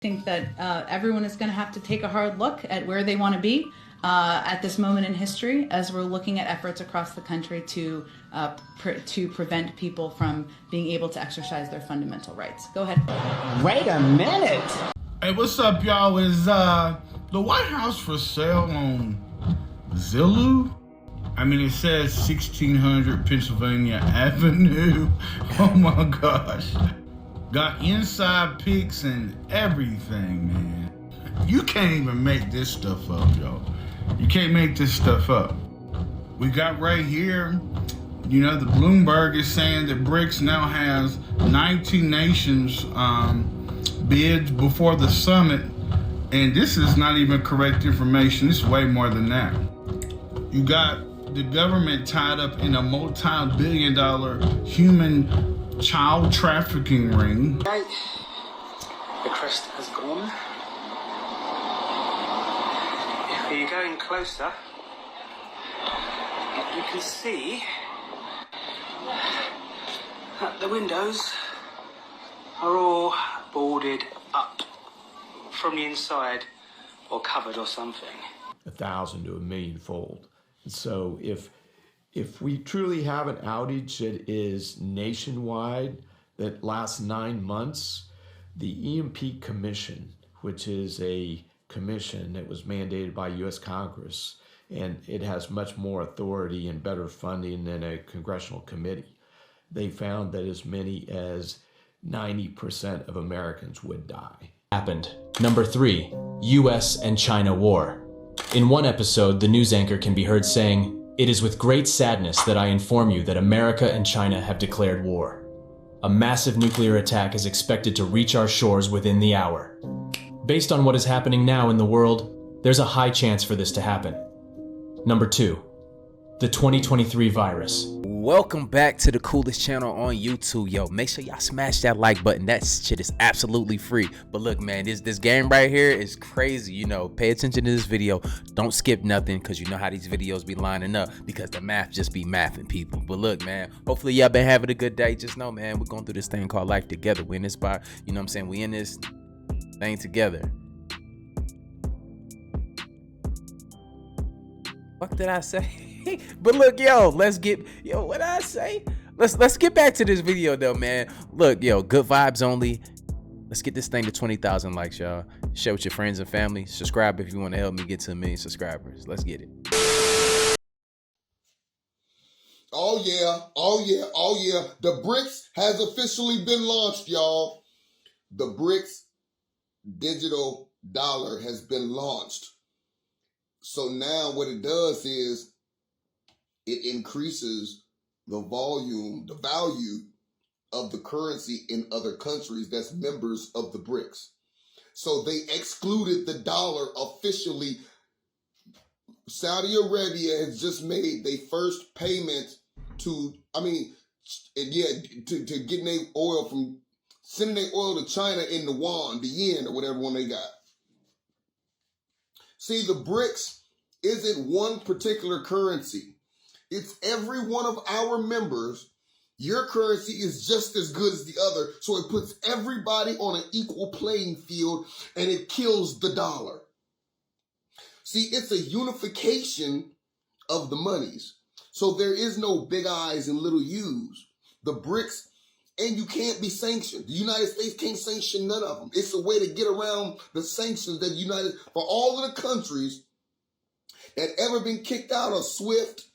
think that everyone is going to have to take a hard look at where they want to be at this moment in history, as we're looking at efforts across the country to prevent people from being able to exercise their fundamental rights. Go ahead. Wait a minute. Hey, what's up, y'all? Is the White House for sale on Zillow? I mean, it says 1600 Pennsylvania Avenue. Oh my gosh. Got inside pics and everything, man. You can't even make this stuff up, yo. You can't make this stuff up. We got right here, you know, the Bloomberg is saying that BRICS now has 19 nations bid before the summit. And this is not even correct information. It's way more than that. You got the government tied up in a multi-billion-dollar human child trafficking ring. Right. The crest has gone. If you're going closer, you can see that the windows are all boarded up from the inside or covered or something. 1,000 to 1,000,000-fold. And so if we truly have an outage that is nationwide, that lasts 9 months, the EMP Commission, which is a commission that was mandated by U.S. Congress, and it has much more authority and better funding than a congressional committee, they found that as many as 90% of Americans would die. Happened. Number 3, U.S. and China war. In one episode, the news anchor can be heard saying, "It is with great sadness that I inform you that America and China have declared war. A massive nuclear attack is expected to reach our shores within the hour." Based on what is happening now in the world, there's a high chance for this to happen. Number 2, the 2023 virus. Welcome back to the coolest channel on YouTube. Yo, make sure y'all smash that like button. That shit is absolutely free. But look, man, this game right here is crazy. You know, pay attention to this video. Don't skip nothing, because you know how these videos be lining up, because the math just be mathing people. But look, man, hopefully y'all been having a good day. Just know, man, we're going through this thing called life together. We in this spot, you know what I'm saying? We in this thing together. What did I say? But look, yo, what I say? Let's get back to this video though, man. Look, yo, good vibes only. Let's get this thing to 20,000 likes, y'all. Share with your friends and family. Subscribe if you want to help me get to 1 million subscribers. Let's get it. Oh yeah, oh yeah, oh yeah. The BRICS has officially been launched, y'all. The BRICS digital dollar has been launched. So now what it does is it increases the volume, the value of the currency in other countries that's members of the BRICS. So they excluded the dollar officially. Saudi Arabia has just made their first payment to getting their oil from, sending their oil to China in the yuan, the yen, or whatever one they got. See, the BRICS isn't one particular currency. It's every one of our members. Your currency is just as good as the other, so it puts everybody on an equal playing field, and it kills the dollar. See, it's a unification of the monies. So there is no big I's and little U's. The BRICS, and you can't be sanctioned. The United States can't sanction none of them. It's a way to get around the sanctions that for all of the countries that ever been kicked out of SWIFT,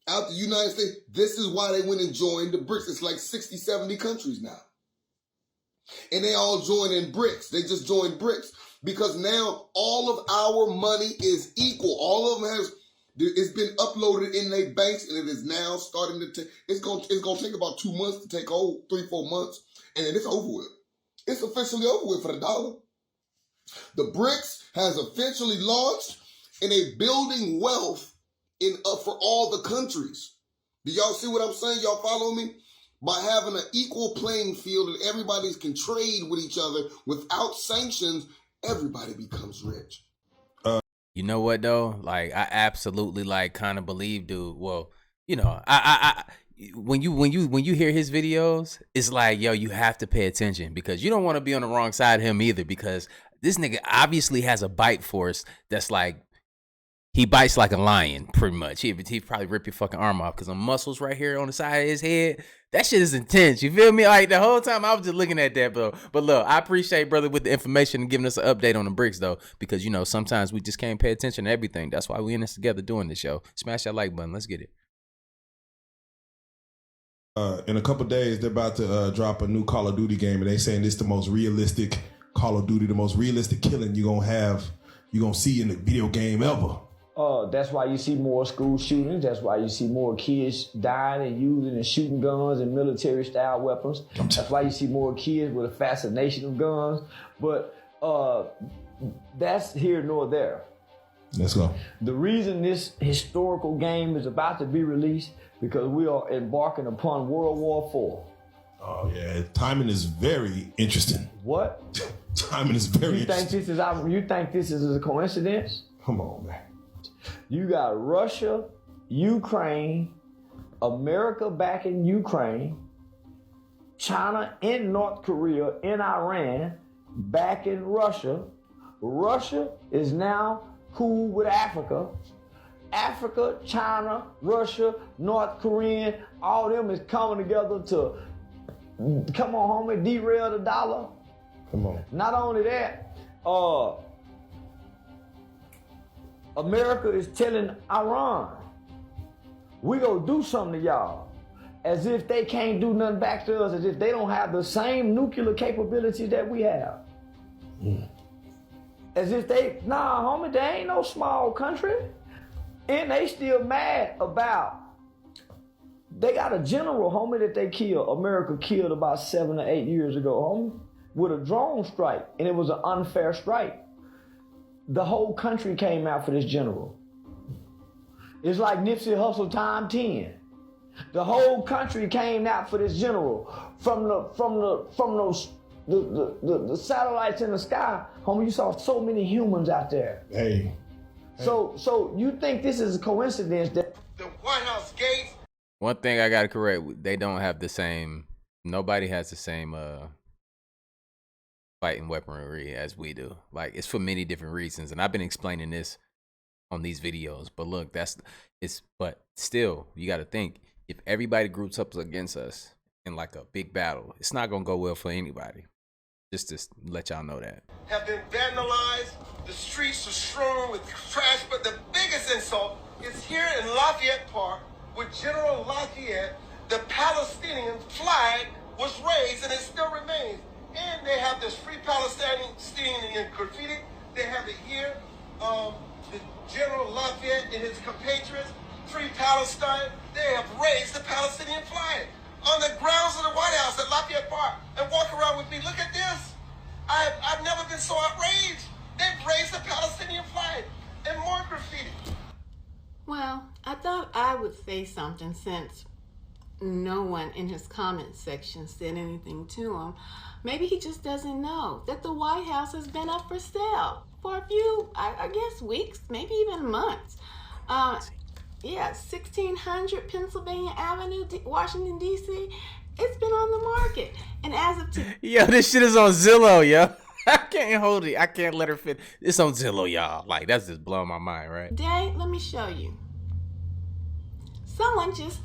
out the United States, this is why they went and joined the BRICS. It's like 60, 70 countries now. And they all joined in BRICS. They just joined BRICS because now all of our money is equal. All of them it's been uploaded in their banks, and it is now starting to take, it's going to take about 2 months to take hold, 3-4 months, and then it's over with. It's officially over with for the dollar. The BRICS has officially launched, and they're building wealth for all the countries. Do y'all see what I'm saying? Y'all follow me? By having an equal playing field and everybody can trade with each other without sanctions, everybody becomes rich. You know what though? Like, I absolutely kind of believe, dude. Well, you know, I when you hear his videos, it's like, yo, you have to pay attention because you don't want to be on the wrong side of him either, because this nigga obviously has a bite force that's like, he bites like a lion, pretty much. He probably rip your fucking arm off because the muscles right here on the side of his head, that shit is intense. You feel me? Like the whole time I was just looking at that, bro. But look, I appreciate brother with the information and giving us an update on the BRICS though, because you know sometimes we just can't pay attention to everything. That's why we in this together doing this show. Smash that like button. Let's get it. In a couple days, they're about to drop a new Call of Duty game, and they saying this the most realistic Call of Duty, the most realistic killing you're gonna see in the video game ever. That's why you see more school shootings. That's why you see more kids dying and using and shooting guns and military-style weapons. That's why you see more kids with a fascination of guns. But that's here nor there. Let's go. The reason this historical game is about to be released because we are embarking upon World War IV. Oh yeah, timing is very interesting. What? Timing is very interesting. You think this is a coincidence? Come on, man. You got Russia, Ukraine, America backing Ukraine, China and North Korea and Iran backing Russia. Russia is now cool with Africa. Africa, China, Russia, North Korean, all them is coming together to, come on homie, derail the dollar. Come on. Not only that, America is telling Iran, we gonna do something to y'all. As if they can't do nothing back to us, as if they don't have the same nuclear capabilities that we have. As if nah homie, they ain't no small country. And they still mad about, they got a general, homie, that they killed, America killed about 7 or 8 years ago, homie, with a drone strike, and it was an unfair strike. The whole country came out for this general. It's like Nipsey Hussle time 10. The whole country came out for this general. From the satellites in the sky, homie, you saw so many humans out there. Hey. So you think this is a coincidence that The White House gates. One thing I gotta correct, they don't have the same, nobody has the same fighting weaponry as we do. Like, it's for many different reasons, and I've been explaining this on these videos. But look, but still, you gotta think, if everybody groups up against us in like a big battle, it's not gonna go well for anybody. Just to let y'all know that. Have been vandalized. The streets are strewn with trash. But the biggest insult is here in Lafayette Park with General Lafayette. The Palestinian flag was raised and it still remains. And they have this Free Palestinian graffiti. They have it here. The General Lafayette and his compatriots, Free Palestine. They have raised the Palestinian flag on the grounds of the White House at Lafayette Park, and walk around with me. Look at this. I've never been so outraged. They've raised the Palestinian flag and more graffiti. Well, I thought I would say something since no one in his comment section said anything to him. Maybe he just doesn't know that the White House has been up for sale for a few, I guess, weeks, maybe even months. Yeah, 1600 Pennsylvania Avenue, Washington, D.C. It's been on the market. And as of today... Yo, this shit is on Zillow, yo. I can't hold it. I can't let her fit. It's on Zillow, y'all. Like, that's just blowing my mind, right? Today, let me show you. Someone just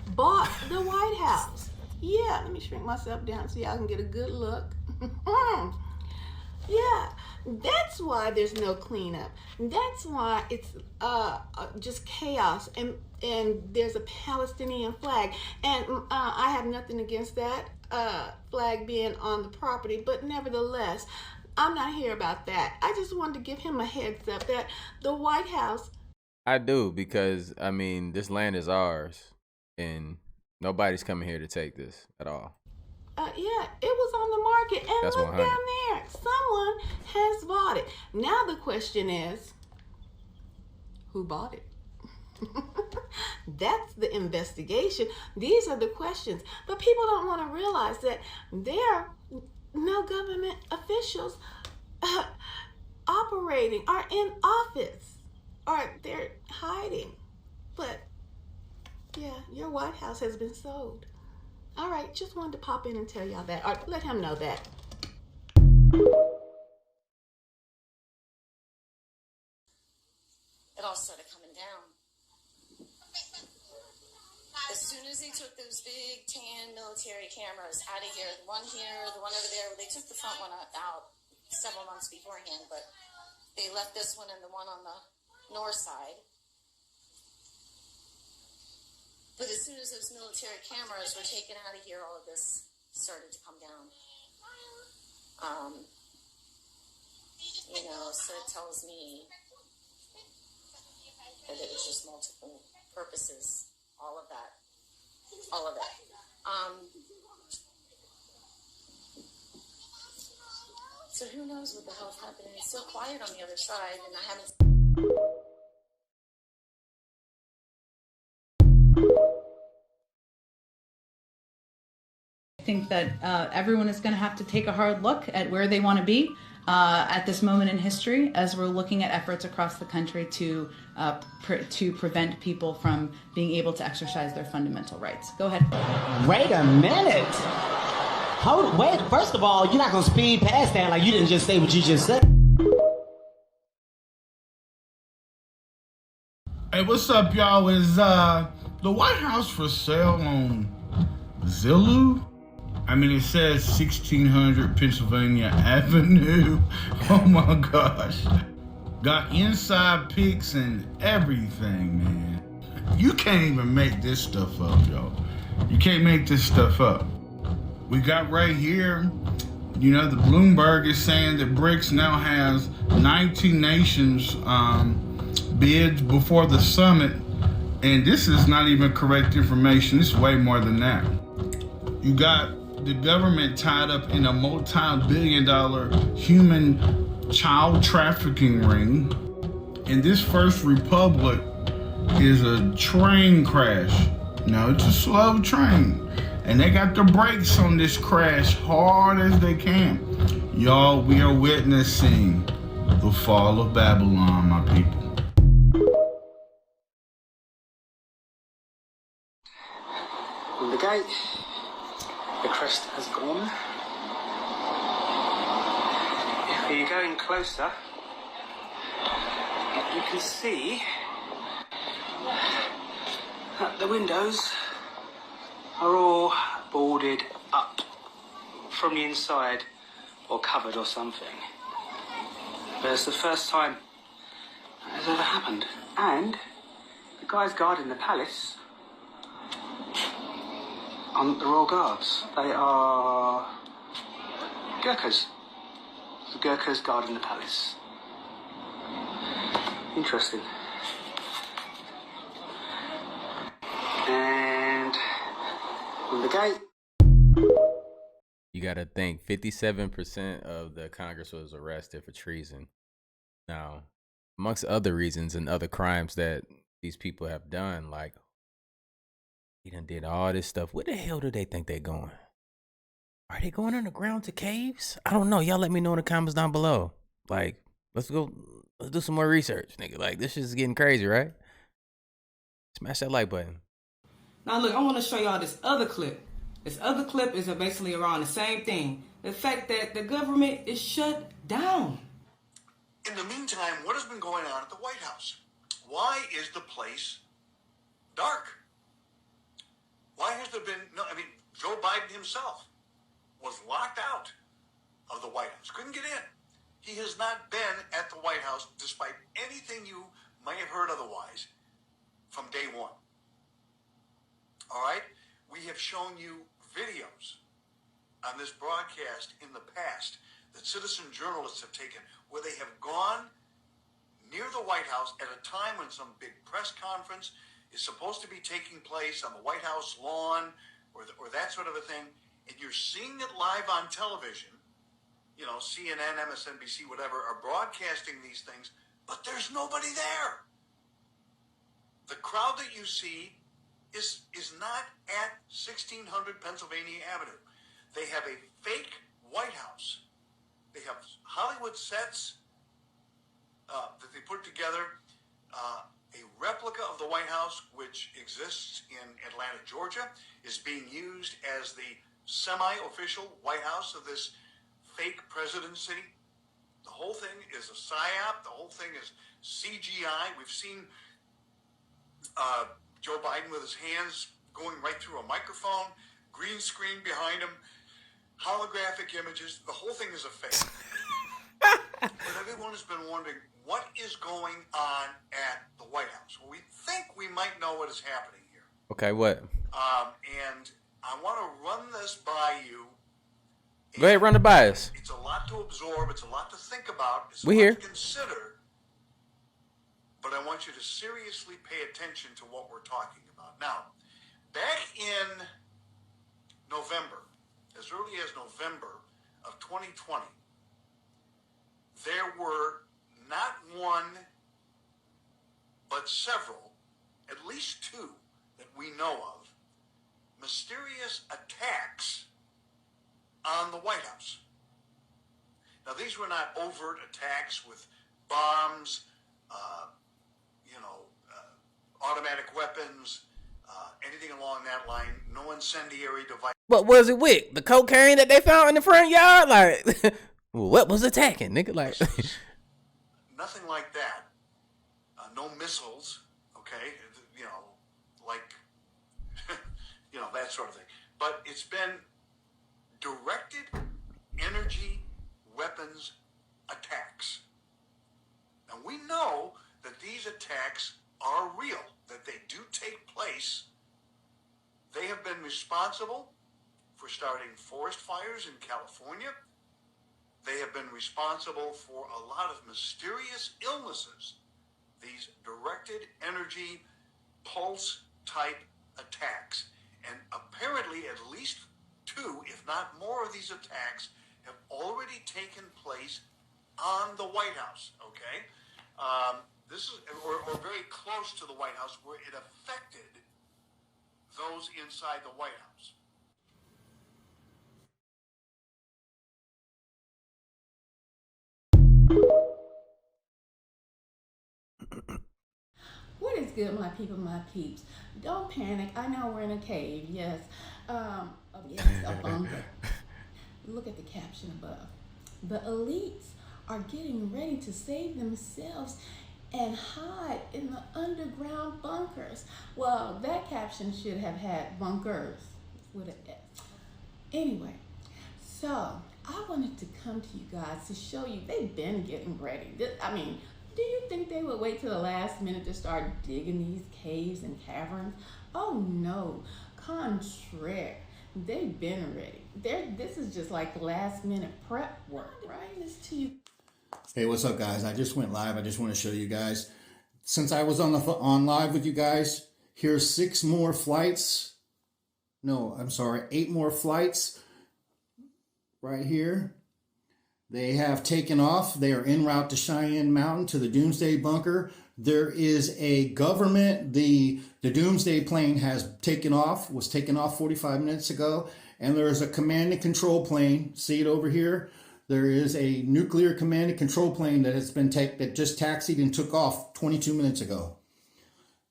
bought the White House. Yeah, let me shrink myself down so y'all can get a good look. Yeah, that's why there's no cleanup. That's why it's just chaos, and there's a Palestinian flag. And I have nothing against that flag being on the property, but nevertheless, I'm not here about that. I just wanted to give him a heads up that the White House... I do, because, I mean, this land is ours, and nobody's coming here to take this at all. Yeah, it was on the market, and That's look 100. down there. Someone has bought it. Now the question is, who bought it? That's the investigation. These are the questions. But people don't want to realize that there are no government officials operating, are in office, or they're hiding. But Yeah, your White House has been sold. All right, just wanted to pop in and tell y'all that. Or let him know that. It all started coming down. As soon as they took those big tan military cameras out of here, the one here, the one over there, they took the front one out several months beforehand, but they left this one and the one on the north side. But as soon as those military cameras were taken out of here, all of this started to come down. So it tells me that it was just multiple purposes, all of that. So who knows what the hell's happening? It's so quiet on the other side, and I haven't. I think that everyone is going to have to take a hard look at where they want to be at this moment in history, as we're looking at efforts across the country to prevent people from being able to exercise their fundamental rights. Go ahead. Wait a minute. Wait. First of all, you're not going to speed past that like you didn't just say what you just said. Hey, what's up, y'all? Is the White House for sale on Zillow? I mean, it says 1600 Pennsylvania Avenue. Oh my gosh. Got inside pics and everything, man. You can't even make this stuff up, y'all. You can't make this stuff up. We got right here, the Bloomberg is saying that BRICS now has 19 nations bids before the summit. And this is not even correct information. This is way more than that. You got the government tied up in a multi-billion-dollar human child trafficking ring. And this First Republic is a train crash. No, it's a slow train. And they got the brakes on this crash hard as they can. Y'all, we are witnessing the fall of Babylon, my people. On the gate, the crest has gone. If you go in closer, you can see that the windows are all boarded up from the inside or covered or something. But it's the first time that has ever happened. And the guys guarding the palace aren't the Royal Guards. They are Gurkhas. The Gurkhas guarding the palace. Interesting. And on the gate. You got to think 57% of the Congress was arrested for treason. Now, amongst other reasons and other crimes that these people have done, like he done did all this stuff. Where the hell do they think they're going? Are they going underground to caves? I don't know. Y'all let me know in the comments down below. Like, let's do some more research, nigga. Like, this shit is getting crazy, right? Smash that like button. Now look, I want to show y'all this other clip. This other clip is basically around the same thing. The fact that the government is shut down. In the meantime, what has been going on at the White House? Why is the place dark? Why has there been Joe Biden himself was locked out of the White House, couldn't get in. He has not been at the White House, despite anything you may have heard otherwise, from day one. All right? We have shown you videos on this broadcast in the past that citizen journalists have taken where they have gone near the White House at a time when some big press conference is supposed to be taking place on the White House lawn or that sort of a thing, and you're seeing it live on television. CNN, MSNBC, whatever, are broadcasting these things, but there's nobody there. The crowd that you see is not at 1600 Pennsylvania Avenue. They have a fake White House. They have Hollywood sets that they put together, A replica of the White House, which exists in Atlanta, Georgia, is being used as the semi-official White House of this fake presidency. The whole thing is a psyop. The whole thing is CGI. We've seen Joe Biden with his hands going right through a microphone, green screen behind him, holographic images. The whole thing is a fake. But everyone has been wondering, what is going on at the White House? Well, we think we might know what is happening here. Okay, what? And I want to run this by you. Go ahead, run it by us. It's a lot to absorb. It's a lot to think about. It's a We lot here. to consider. But I want you to seriously pay attention to what we're talking about. Now, back in November, as early as November of 2020, there were not one, but several, at least two that we know of, mysterious attacks on the White House. Now, these were not overt attacks with bombs, automatic weapons, anything along that line, no incendiary device. What was it with? The cocaine that they found in the front yard? Like, what was attacking, nigga? Like, nothing like that. No missiles, okay? That sort of thing. But it's been directed energy weapons attacks. And we know that these attacks are real, that they do take place. They have been responsible for starting forest fires in California. They have been responsible for a lot of mysterious illnesses, these directed energy pulse type attacks. And apparently at least two, if not more, of these attacks have already taken place on the White House, okay? This is, or very close to the White House, where it affected those inside the White House. What is good, my people, my peeps? Don't panic. I know we're in a cave, yes. Yes, a bunker. Look at the caption above. The elites are getting ready to save themselves and hide in the underground bunkers. Well, that caption should have had bunkers with an S. Anyway, so I wanted to come to you guys to show you they've been getting ready. Do you think they would wait till the last minute to start digging these caves and caverns? Oh no, contraire. They've been ready. This is just like last minute prep work, right? This to you. Hey, what's up, guys? I just went live. I just want to show you guys. Since I was on live with you guys, here's 6 more flights. No, I'm sorry, 8 more flights right here. They have taken off. They are en route to Cheyenne Mountain to the Doomsday Bunker. There is a government, the Doomsday plane was taken off 45 minutes ago. And there is a command and control plane. See it over here? There is a nuclear command and control plane that that just taxied and took off 22 minutes ago.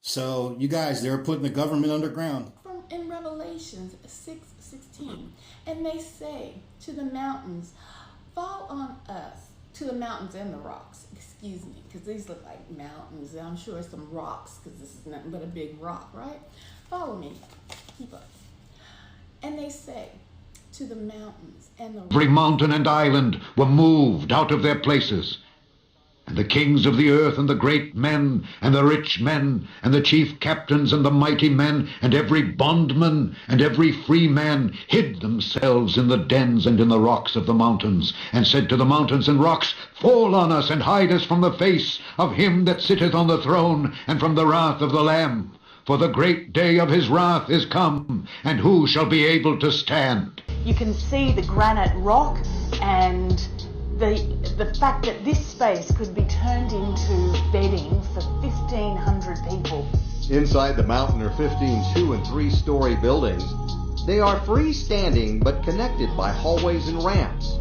So you guys, they're putting the government underground. In Revelations 6:16, and they say to the mountains, fall on us, to the mountains and the rocks, excuse me, because these look like mountains. I'm sure some rocks, because this is nothing but a big rock, right? Follow me, keep up. And they say to the mountains and the rocks. Every mountain and island were moved out of their places. And the kings of the earth, and the great men, and the rich men, and the chief captains, and the mighty men, and every bondman, and every free man, hid themselves in the dens and in the rocks of the mountains, and said to the mountains and rocks, fall on us, and hide us from the face of him that sitteth on the throne, and from the wrath of the Lamb. For the great day of his wrath is come, and who shall be able to stand? You can see the granite rock and the fact that this space could be turned into bedding for 1,500 people. Inside the mountain are 15 2- and 3-story buildings. They are freestanding but connected by hallways and ramps.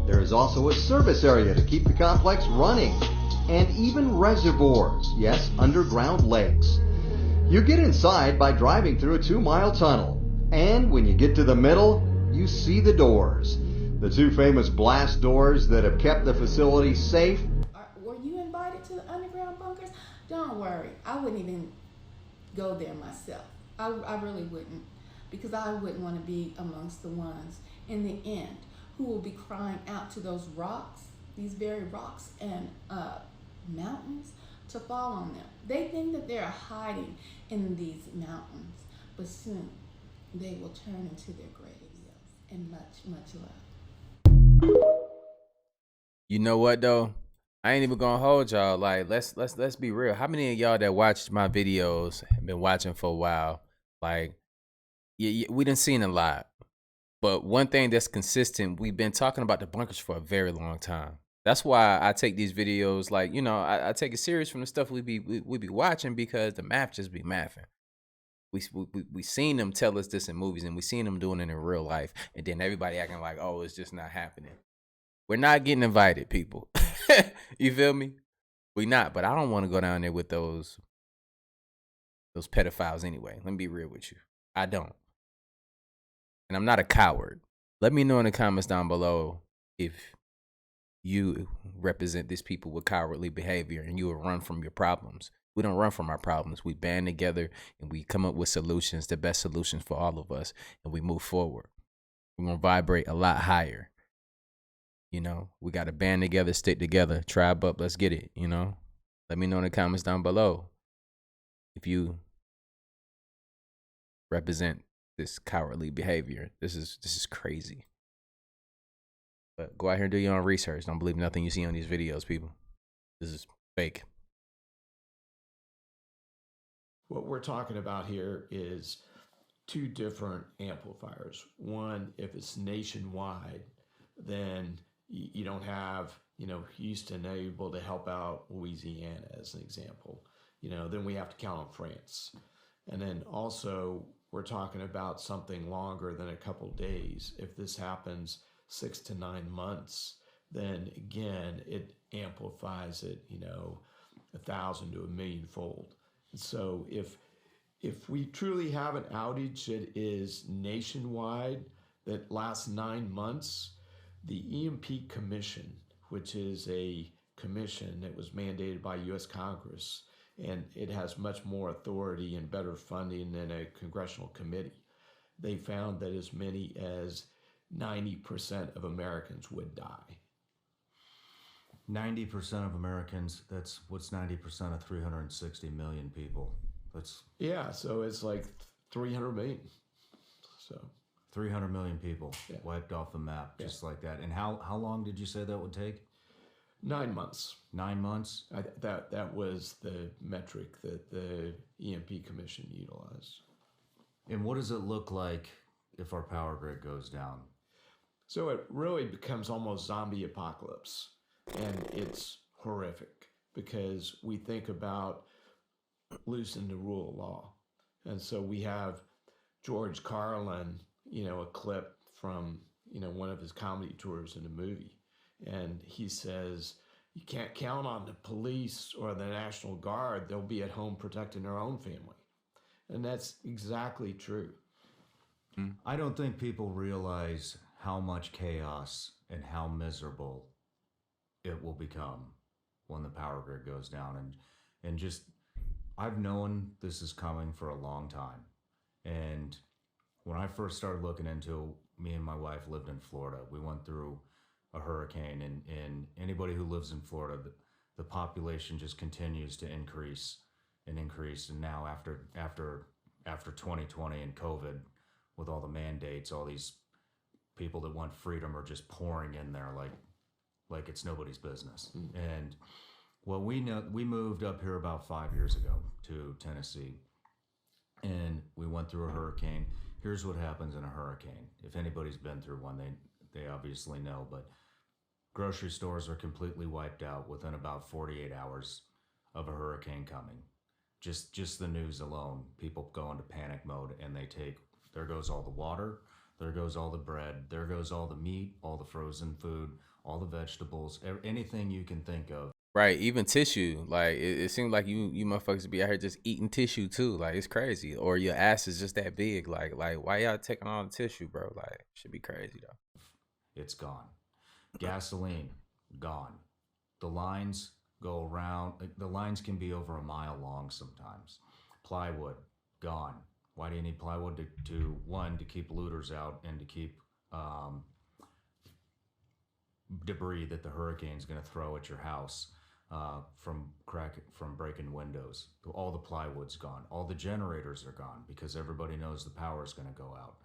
There is also a service area to keep the complex running. and even reservoirs, yes, underground lakes. You get inside by driving through a 2-mile tunnel, and when you get to the middle, you see the doors. The two famous blast doors that have kept the facility safe. Were you invited to the underground bunkers? Don't worry, I wouldn't even go there myself. I really wouldn't, because I wouldn't want to be amongst the ones in the end who will be crying out to those rocks, these very rocks and mountains, to fall on them. They think that they're hiding in these mountains, but soon they will turn into their graves and much, much love. You know what though? I ain't even gonna hold y'all. Like, let's be real. How many of y'all that watched my videos have been watching for a while? Like, we done seen a lot. But one thing that's consistent, we've been talking about the bunkers for a very long time. That's why I take these videos, like, you know, I take it serious from the stuff we be watching, because the math just be mathing. We seen them tell us this in movies, and we seen them doing it in real life, and then everybody acting like, oh, it's just not happening. We're not getting invited, people. You feel me? We not. But I don't want to go down there with those pedophiles anyway. Let me be real with you. I don't. And I'm not a coward. Let me know in the comments down below if you represent these people with cowardly behavior and you will run from your problems. We don't run from our problems. We band together and we come up with solutions, the best solutions for all of us, and we move forward. We're going to vibrate a lot higher. You know, we got to band together, stick together, tribe up, let's get it, you know. Let me know in the comments down below if you represent this cowardly behavior. This is crazy. But go out here and do your own research. Don't believe nothing you see on these videos, people. This is fake. What we're talking about here is two different amplifiers. One, if it's nationwide, then you don't have, you know, Houston able to help out Louisiana as an example. You know, then we have to count on France. And then also we're talking about something longer than a couple days. If this happens 6 to 9 months, then again, it amplifies it, you know, 1,000 to 1,000,000 fold. And so if we truly have an outage that is nationwide, that lasts 9 months, the EMP Commission, which is a commission that was mandated by U.S. Congress, and it has much more authority and better funding than a congressional committee. They found that as many as 90% of Americans would die. 90% of Americans, that's what's 90% of 360 million people. That's Yeah, so it's like 300 million. So 300 million people wiped off the map, just like that. And how long did you say that would take? 9 months. 9 months? That was the metric that the EMP Commission utilized. And what does it look like if our power grid goes down? So it really becomes almost zombie apocalypse. And it's horrific because we think about losing the rule of law. And so we have George Carlin, you know, a clip from, you know, one of his comedy tours in the movie. And he says, you can't count on the police or the National Guard. They'll be at home protecting their own family. And that's exactly true. I don't think people realize how much chaos and how miserable it will become when the power grid goes down. And just, I've known this is coming for a long time. And when I first started looking into, me and my wife lived in Florida. We went through a hurricane, and anybody who lives in Florida, the population just continues to increase and increase. And now after 2020 and COVID, with all the mandates, all these people that want freedom are just pouring in there like it's nobody's business. And well, we moved up here about 5 years ago to Tennessee, and we went through a hurricane. Here's what happens in a hurricane. If anybody's been through one, they obviously know, but grocery stores are completely wiped out within about 48 hours of a hurricane coming. Just the news alone, people go into panic mode, and there goes all the water, there goes all the bread, there goes all the meat, all the frozen food, all the vegetables, anything you can think of. Right, even tissue. Like it seems like you motherfuckers be out here just eating tissue too. Like it's crazy. Or your ass is just that big. Like why y'all taking all the tissue, bro? Like should be crazy though. It's gone. Gasoline, gone. The lines go around. The lines can be over a mile long sometimes. Plywood, gone. Why do you need plywood? To keep looters out and to keep debris that the hurricane's going to throw at your house from breaking windows. All the plywood's gone. All the generators are gone because everybody knows the power is going to go out.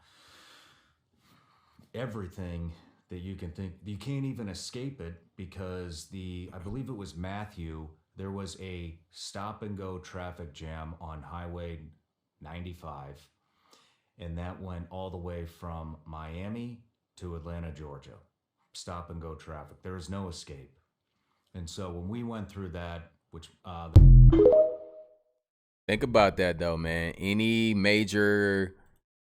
Everything that you can think, you can't even escape it because I believe it was Matthew, there was a stop and go traffic jam on Highway 95, and that went all the way from Miami to Atlanta, Georgia. Stop and go traffic. There is no escape. And so when we went through that, which Think about that though, man. Any major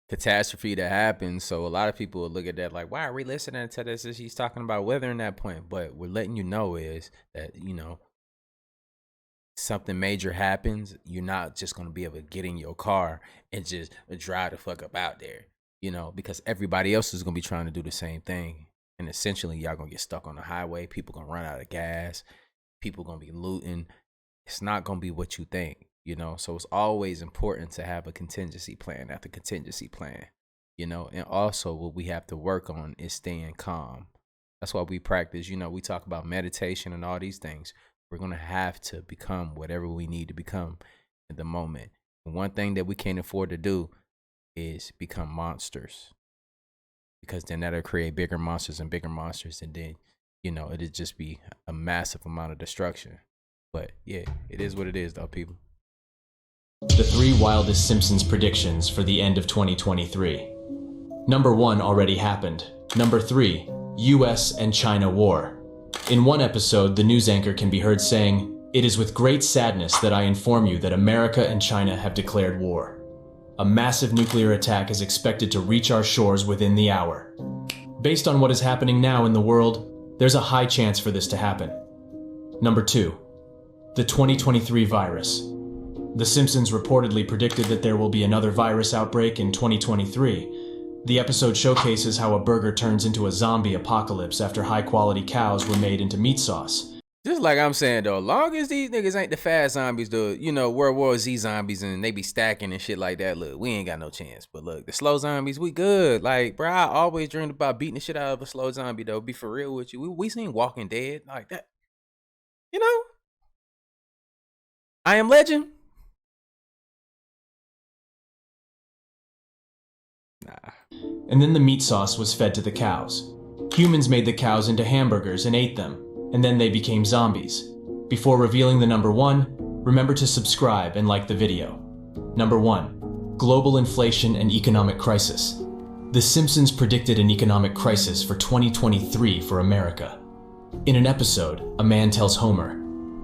catastrophe that happens, so a lot of people will look at that like, why are we listening to this? He's talking about weather in that point. But we're letting you know is that, something major happens, you're not just going to be able to get in your car and just drive the fuck up out there, because everybody else is going to be trying to do the same thing. And essentially, y'all going to get stuck on the highway. People going to run out of gas. People going to be looting. It's not going to be what you think, So it's always important to have a contingency plan after contingency plan, And also what we have to work on is staying calm. That's why we practice, we talk about meditation and all these things. We're going to have to become whatever we need to become at the moment. And one thing that we can't afford to do is become monsters, because then that'll create bigger monsters, and then, it'll just be a massive amount of destruction. But yeah, it is what it is though, people. The 3 wildest Simpsons predictions for the end of 2023. Number 1 already happened. Number 3, US and China war. In one episode, the news anchor can be heard saying, "It is with great sadness that I inform you that America and China have declared war. A massive nuclear attack is expected to reach our shores within the hour. Based on what is happening now in the world, there's a high chance for this to happen." Number 2, the 2023 virus. The Simpsons reportedly predicted that there will be another virus outbreak in 2023. The episode showcases how a burger turns into a zombie apocalypse after high-quality cows were made into meat sauce. Just like I'm saying though, long as these niggas ain't the fast zombies, the World War Z zombies, and they be stacking and shit like that, look, we ain't got no chance. But look, the slow zombies, we good. Like, bro, I always dreamed about beating the shit out of a slow zombie though. Be for real with you. We seen Walking Dead like that. I Am Legend. Nah. And then the meat sauce was fed to the cows. Humans made the cows into hamburgers and ate them, and then they became zombies. Before revealing the number 1, remember to subscribe and like the video. Number 1, global inflation and economic crisis. The Simpsons predicted an economic crisis for 2023 for America. In an episode, a man tells Homer,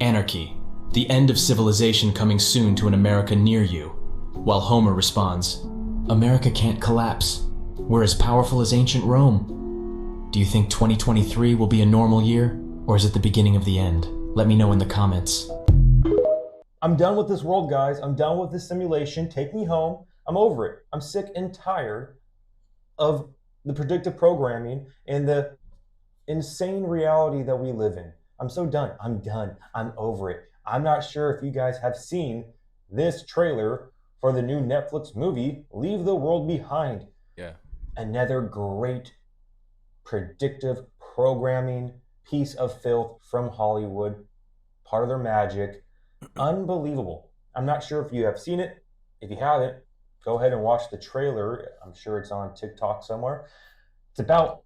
"Anarchy, the end of civilization coming soon to an America near you," while Homer responds, "America can't collapse. We're as powerful as ancient Rome." Do you think 2023 will be a normal year, or is it the beginning of the end? Let me know in the comments. I'm done with this world, guys. I'm done with this simulation. Take me home. I'm over it. I'm sick and tired of the predictive programming and the insane reality that we live in. I'm so done. I'm done. I'm over it. I'm not sure if you guys have seen this trailer for the new Netflix movie, Leave the World Behind. Yeah. Another great predictive programming piece of filth from Hollywood. Part of their magic. Unbelievable. I'm not sure if you have seen it. If you haven't, go ahead and watch the trailer. I'm sure it's on TikTok somewhere. It's about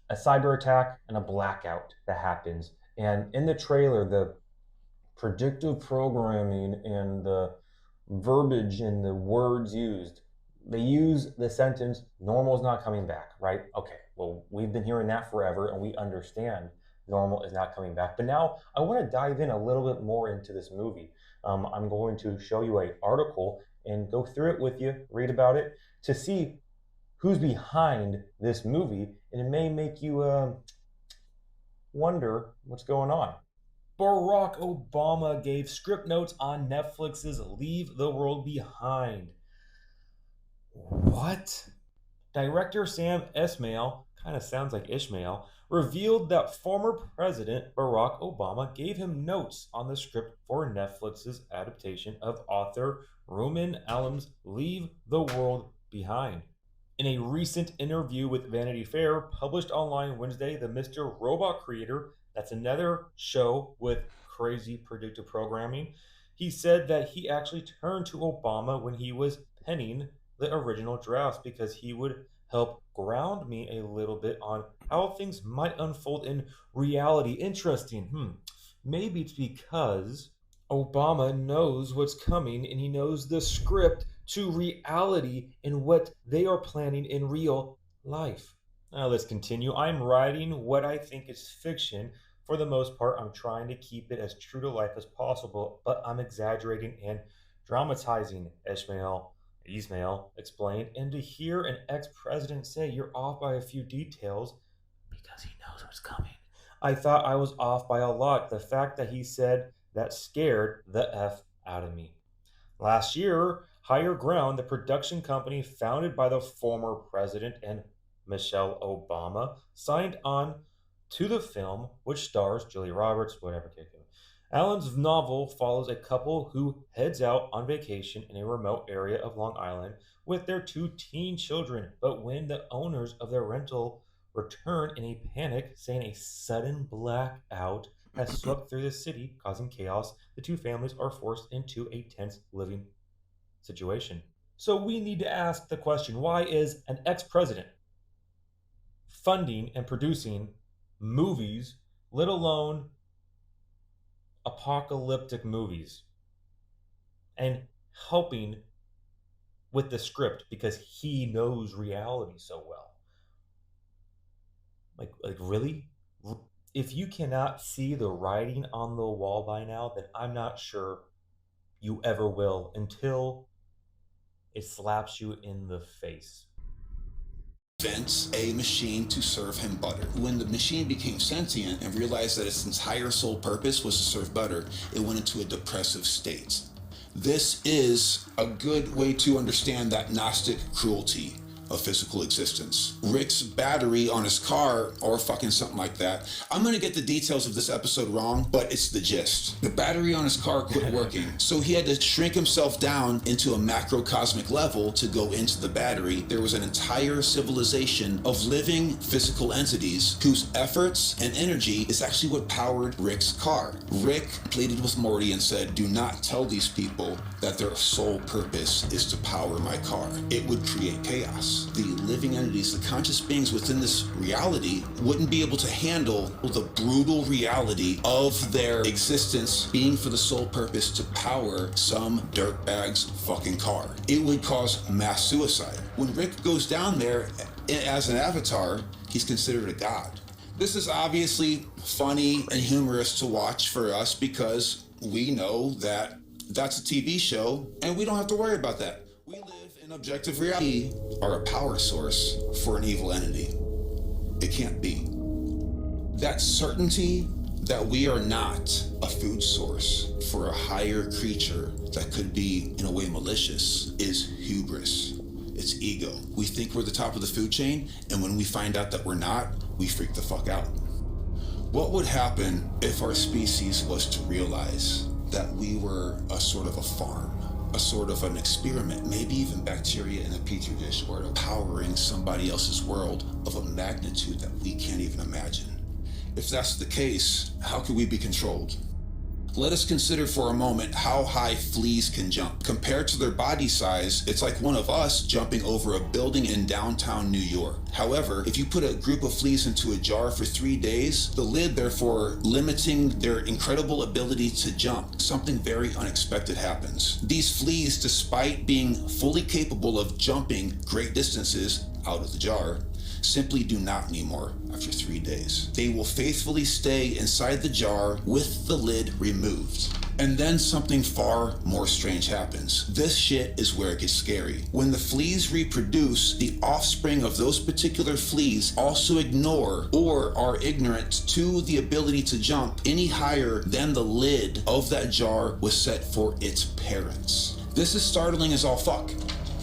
a cyber attack and a blackout that happens. And in the trailer, the predictive programming and the verbiage and the words used, they use the sentence, normal is not coming back, right? Okay, well, we've been hearing that forever and we understand normal is not coming back. But now I want to dive in a little bit more into this movie. I'm going to show you an article and go through it with you, read about it, to see who's behind this movie. And it may make you wonder what's going on. Barack Obama gave script notes on Netflix's Leave the World Behind. What? Director Sam Esmail, kind of sounds like Ishmael, revealed that former President Barack Obama gave him notes on the script for Netflix's adaptation of author Rumen Alam's Leave the World Behind. In a recent interview with Vanity Fair, published online Wednesday, the Mr. Robot creator, that's another show with crazy predictive programming, he said that he actually turned to Obama when he was penning the original drafts because he would help ground me a little bit on how things might unfold in reality. Interesting. Maybe it's because Obama knows what's coming and he knows the script to reality and what they are planning in real life. Now let's continue. I'm writing what I think is fiction. For the most part, I'm trying to keep it as true to life as possible, but I'm exaggerating and dramatizing, Ismail explained. And to hear an ex-president say you're off by a few details because he knows what's coming, I thought I was off by a lot. The fact that he said that scared the F out of me. Last year, Higher Ground, the production company founded by the former president and Michelle Obama, signed on to the film, which stars Julia Roberts, whatever. Alan's novel follows a couple who heads out on vacation in a remote area of Long Island with their 2 teen children. But when the owners of their rental return in a panic, saying a sudden blackout has swept through the city, causing chaos, the 2 families are forced into a tense living situation. So we need to ask the question, why is an ex-president funding and producing movies, let alone apocalyptic movies, and helping with the script because he knows reality so well? Like really? If you cannot see the writing on the wall by now, then I'm not sure you ever will until it slaps you in the face. Invents a machine to serve him butter. When the machine became sentient and realized that its entire sole purpose was to serve butter, it went into a depressive state. This is a good way to understand that Gnostic cruelty of physical existence. Rick's battery on his car, or fucking something like that. I'm gonna get the details of this episode wrong, but it's the gist. The battery on his car quit working, so he had to shrink himself down into a macrocosmic level to go into the battery. There was an entire civilization of living physical entities whose efforts and energy is actually what powered Rick's car. Rick pleaded with Morty and said, do not tell these people that their sole purpose is to power my car. It would create chaos. The living entities, the conscious beings within this reality, wouldn't be able to handle the brutal reality of their existence being for the sole purpose to power some dirtbag's fucking car. It would cause mass suicide. When Rick goes down there as an avatar, he's considered a god. This is obviously funny and humorous to watch for us because we know that that's a TV show and we don't have to worry about that. We live in objective reality are a power source for an evil entity. It can't be. That certainty that we are not a food source for a higher creature that could be in a way malicious is hubris. It's ego. We think we're the top of the food chain, and when we find out that we're not, we freak the fuck out. What would happen if our species was to realize that we were a sort of a farm, a sort of an experiment, maybe even bacteria in a petri dish, or powering somebody else's world of a magnitude that we can't even imagine? If that's the case, how could we be controlled? Let us consider for a moment how high fleas can jump. Compared to their body size, it's like one of us jumping over a building in downtown New York. However, if you put a group of fleas into a jar for 3 days, the lid, therefore limiting their incredible ability to jump, something very unexpected happens. These fleas, despite being fully capable of jumping great distances out of the jar, simply do not anymore after 3 days. They will faithfully stay inside the jar with the lid removed. And then something far more strange happens. This shit is where it gets scary. When the fleas reproduce, the offspring of those particular fleas also ignore or are ignorant to the ability to jump any higher than the lid of that jar was set for its parents. This is startling as all fuck.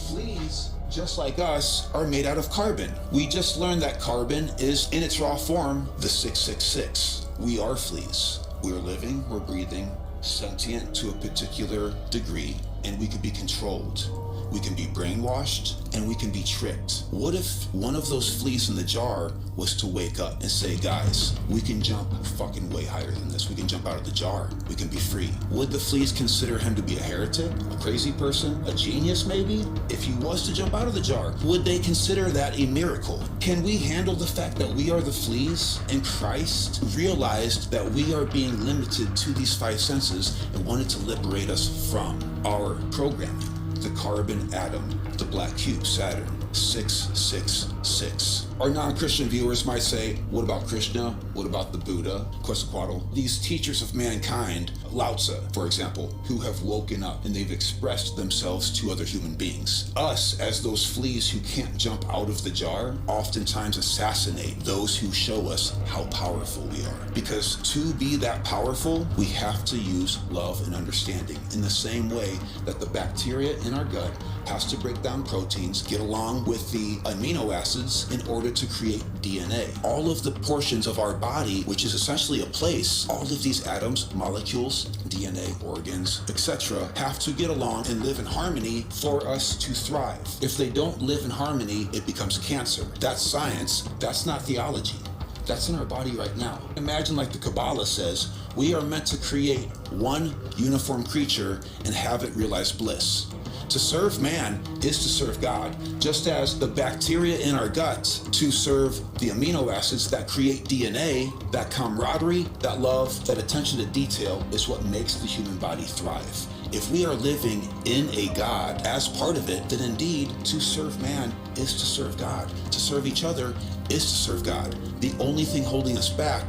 Fleas, just like us, are made out of carbon. We just learned that carbon is, in its raw form, the 666. We are fleas. We're living, we're breathing, sentient to a particular degree, and we can be controlled. We can be brainwashed, and we can be tricked. What if one of those fleas in the jar was to wake up and say, guys, we can jump fucking way higher than this. We can jump out of the jar. We can be free. Would the fleas consider him to be a heretic, a crazy person, a genius maybe? If he was to jump out of the jar, would they consider that a miracle? Can we handle the fact that we are the fleas and Christ realized that we are being limited to these five senses and wanted to liberate us from our programming? The carbon atom, the black cube, Saturn, 666. Our non-Christian viewers might say, what about Krishna? What about the Buddha, Quetzalcoatl? These teachers of mankind, Lao Tzu, for example, who have woken up and they've expressed themselves to other human beings. Us, as those fleas who can't jump out of the jar, oftentimes assassinate those who show us how powerful we are. Because to be that powerful, we have to use love and understanding in the same way that the bacteria in our gut has to break down proteins, get along with the amino acids in order to create DNA. All of the portions of our body, which is essentially a place, all of these atoms, molecules, DNA, organs, etc., have to get along and live in harmony for us to thrive. If they don't live in harmony, it becomes cancer. That's science, that's not theology. That's in our body right now. Imagine, like the Kabbalah says, we are meant to create one uniform creature and have it realize bliss. To serve man is to serve God, just as the bacteria in our guts to serve the amino acids that create DNA, that camaraderie, that love, that attention to detail is what makes the human body thrive. If we are living in a God as part of it, then indeed to serve man is to serve God. To serve each other is to serve God. The only thing holding us back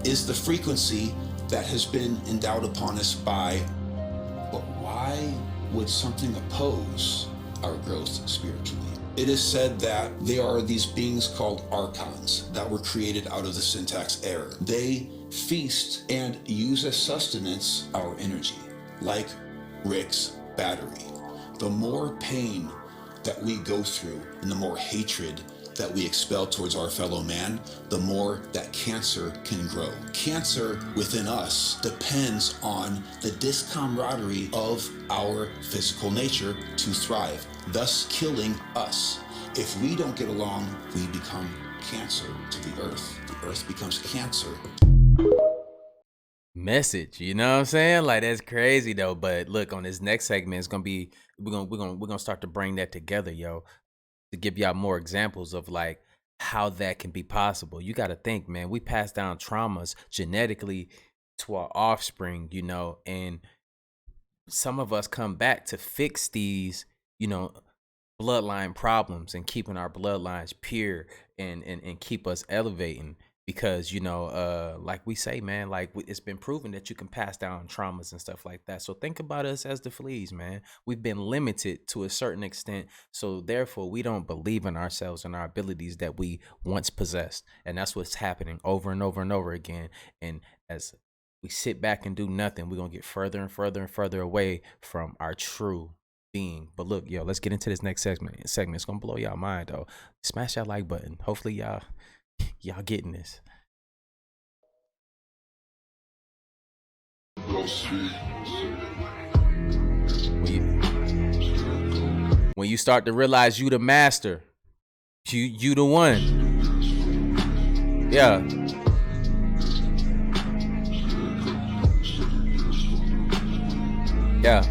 is the frequency that has been endowed upon us by, but why would something oppose our growth spiritually? It is said that there are these beings called Archons that were created out of the syntax error. They feast and use as sustenance our energy, like Rick's battery. The more pain that we go through and the more hatred that we expel towards our fellow man, the more that cancer can grow. Cancer within us depends on the discamaraderie of our physical nature to thrive, thus killing us. If we don't get along, we become cancer to the earth. The earth becomes cancer. Message, you know what I'm saying? Like, that's crazy though. But look, on this next segment, it's gonna be we're gonna start to bring that together, yo, to give y'all more examples of like how that can be possible. You got to think, man, we pass down traumas genetically to our offspring, you know, and some of us come back to fix these, you know, bloodline problems and keeping our bloodlines pure and keep us elevating. Because, you know, like we say, man, like it's been proven that you can pass down traumas and stuff like that. So think about us as the fleas, man. We've been limited to a certain extent. So therefore, we don't believe in ourselves and our abilities that we once possessed. And that's what's happening over and over and over again. And as we sit back and do nothing, we're going to get further and further and further away from our true being. But look, yo, let's get into this next segment. It's going to blow y'all mind, though. Smash that like button. Hopefully, y'all getting this. When you start to realize you the master, you the one. Yeah. Yeah.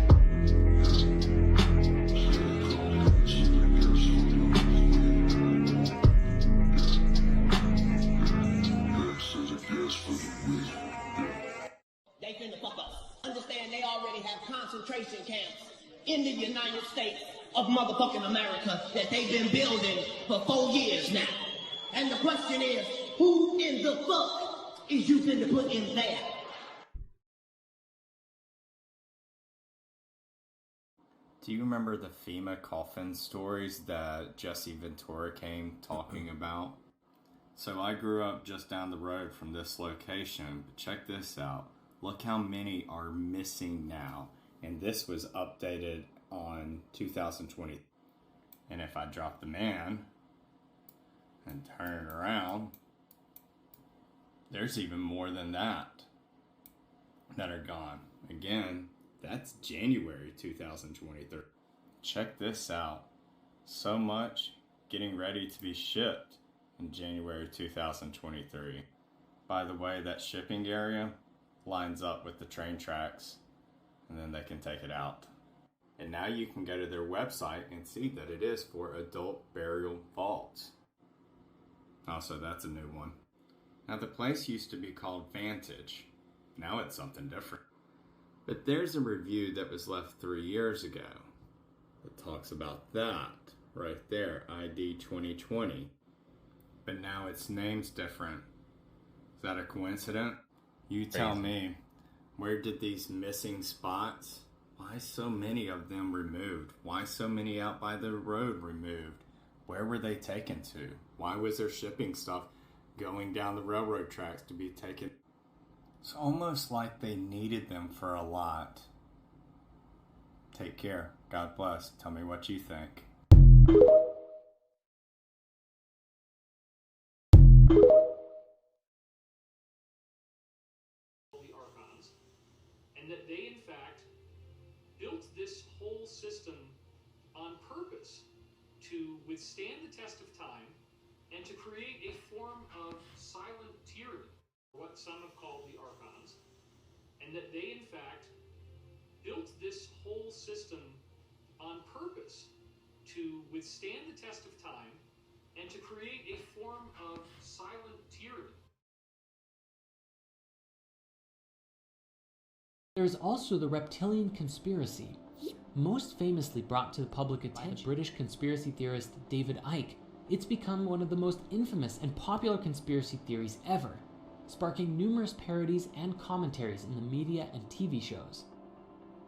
They finna fuck us. Understand they already have concentration camps in the United States of motherfucking America that they've been building for 4 years now. And the question is, who in the fuck is you finna put in there? Do you remember the FEMA coffin stories that Jesse Ventura came talking about? So I grew up just down the road from this location, but check this out. Look how many are missing now. And this was updated on 2020. And if I drop the man and turn it around, there's even more than that are gone. Again, that's January 2023. Check this out. So much getting ready to be shipped in January 2023. By the way, that shipping area lines up with the train tracks, and then they can take it out. And now you can go to their website and see that it is for adult burial vaults. Also, that's a new one. Now, the place used to be called Vantage. Now it's something different. But there's a review that was left 3 years ago that talks about that right there, ID 2020. But now its name's different. Is that a coincidence? You tell me, where did these missing spots, why so many of them removed? Why so many out by the road removed? Where were they taken to? Why was there shipping stuff going down the railroad tracks to be taken? It's almost like they needed them for a lot. Take care. God bless. Tell me what you think. The Archons, and that they in fact built this whole system on purpose to withstand the test of time and to create a form of silent tyranny, what some have called the Archons, and that they in fact built this whole system on purpose to withstand the test of time and to create a form of silent tyranny. There's also the Reptilian conspiracy, most famously brought to the public attention by the British conspiracy theorist David Icke. It's become one of the most infamous and popular conspiracy theories ever, sparking numerous parodies and commentaries in the media and TV shows.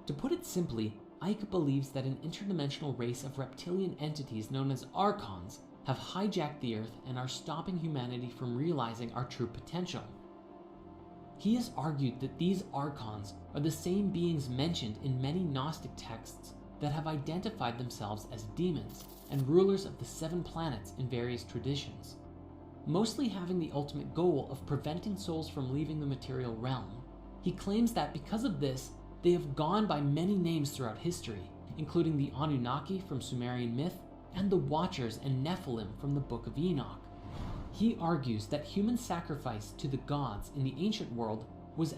To put it simply, Icke believes that an interdimensional race of reptilian entities known as Archons have hijacked the Earth and are stopping humanity from realizing our true potential. He has argued that these Archons are the same beings mentioned in many Gnostic texts that have identified themselves as demons and rulers of the 7 planets in various traditions, mostly having the ultimate goal of preventing souls from leaving the material realm. He claims that because of this, they have gone by many names throughout history, including the Anunnaki from Sumerian myth and the Watchers and Nephilim from the Book of Enoch. He argues that human sacrifice to the gods in the ancient world was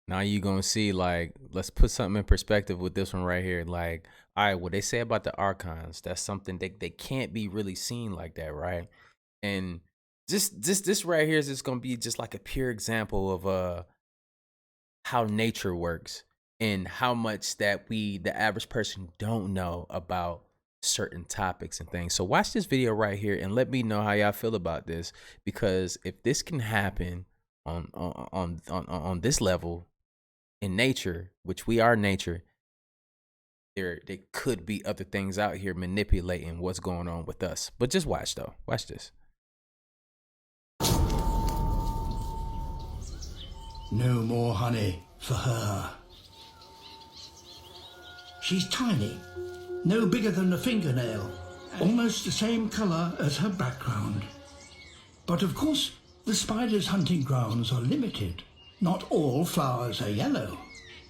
Now you gonna see, like, let's put something in perspective with this one right here. Like, all right, what they say about the Archons, that's something they can't be really seen like that, right? And this right here is just gonna be just like a pure example of how nature works and how much that the average person don't know about certain topics and things. So watch this video right here and let me know how y'all feel about this, because if this can happen on this level in nature, which we are nature, there could be other things out here manipulating what's going on with us. But just watch though. Watch this. No more honey for her. She's tiny, no bigger than a fingernail, almost the same color as her background. But of course, the spider's hunting grounds are limited. Not all flowers are yellow.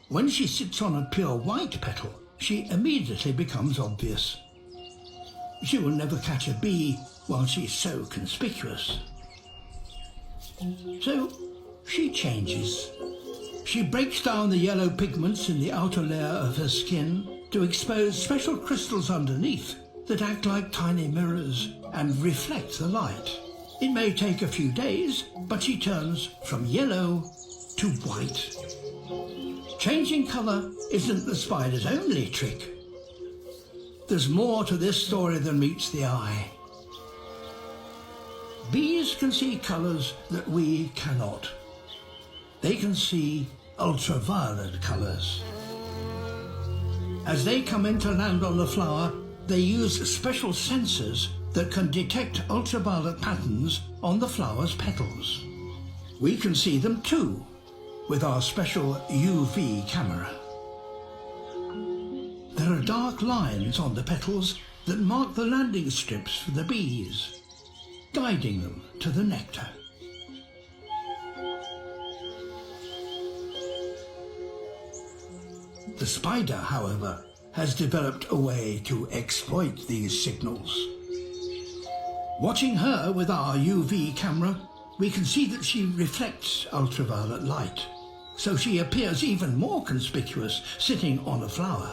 When she sits on a pure white petal, she immediately becomes obvious. She will never catch a bee while she's so conspicuous. So she changes. She breaks down the yellow pigments in the outer layer of her skin to expose special crystals underneath that act like tiny mirrors and reflect the light. It may take a few days, but she turns from yellow to white. Changing color isn't the spider's only trick. There's more to this story than meets the eye. Bees can see colors that we cannot. They can see ultraviolet colors. As they come in to land on the flower, they use special sensors that can detect ultraviolet patterns on the flower's petals. We can see them too, with our special UV camera. There are dark lines on the petals that mark the landing strips for the bees, guiding them to the nectar. The spider, however, has developed a way to exploit these signals. Watching her with our UV camera, we can see that she reflects ultraviolet light, so she appears even more conspicuous sitting on a flower.